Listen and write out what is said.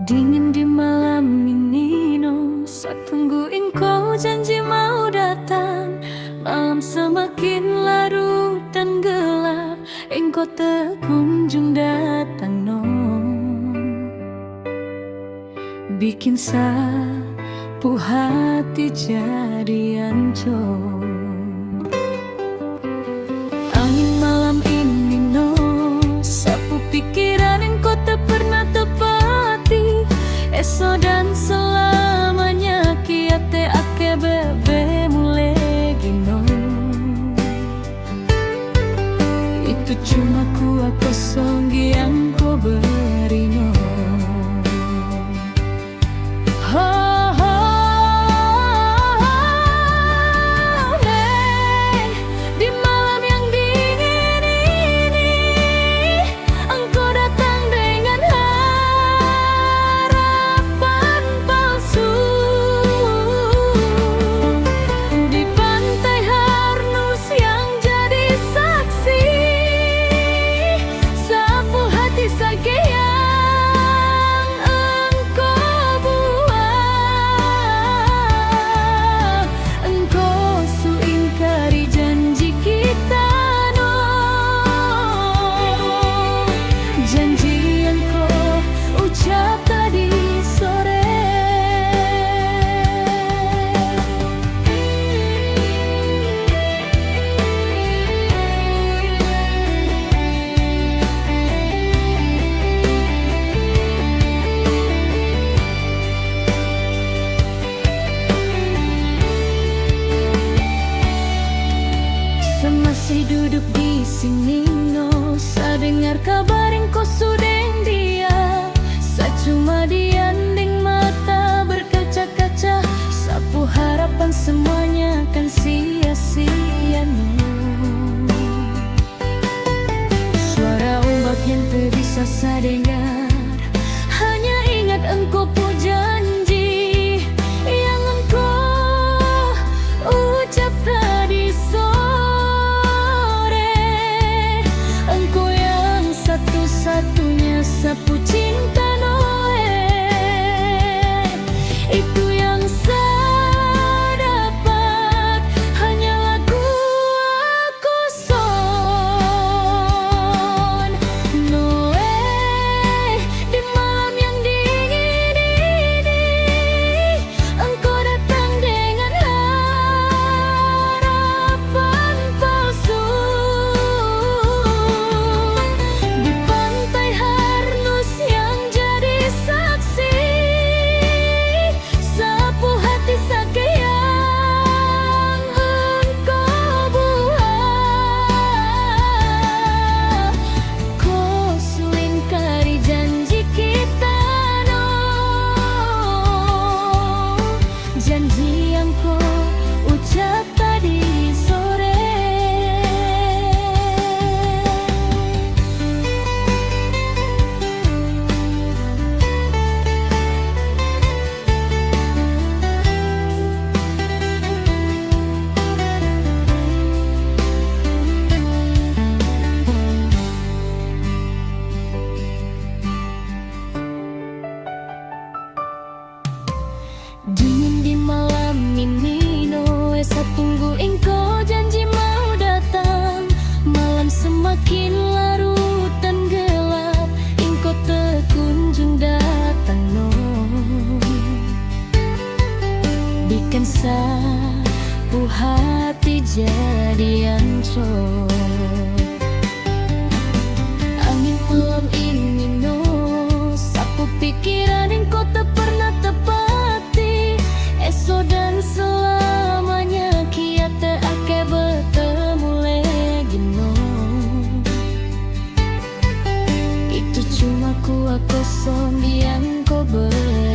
Dingin di malam ini, no, saat tungguin kau janji mau datang. Malam semakin larut dan gelap, engkau tak kunjung datang, no. Bikin sapu hati jadi hancur. Angin malam ini, no, sapu pikiran engkau tak pernah tepati. Esok dan selamanya kiate ake bebe mulai gino. Itu cuma kuat kosong yang kau beri, no. Di malam yang dingin ini, engkau datang dengan harapan palsu. Di pantai Harnus yang jadi saksi, sapu hati sakit yang engkau buang. Engkau su ingkari janji kita, no. Janji yang kau ucap tadi sore. Semasih duduk di sini, no, saya dengar kabar engkau sudeng dia. Saya cuma dianding mata berkaca-kaca, sapu harapan semuanya akan sia-sia, no. Suara ombak yang tak bisa saya dengar, hanya ingat engkau pu janji yang engkau ucap tadi sore. Engkau yang satu-satunya sapu cinta, Noe. Itu yang saya dapat, hanyalah gua kosong, Noe. Di malam yang dingin ini, engkau datang dengan harapan palsu. Di pantai Harnus yang jadi saksi, sapu hati sakit yang engkau buang. Kau su ingkari janji kita, no. Janji yang kau ucap tadi sore. Dingin di malam ini, no, saya tunggu engkau janji mau datang. Malam semakin larut dan gelap, engkau tak kunjung datang, no. Bikin sapu hati jadi hancur. Angin malam ini, no, sapu pikiran engkau tak pernah tepati. Esok dan selamanya kiate ake bertemu lagi, no. Itu cuma kuat kosong yang kau beri.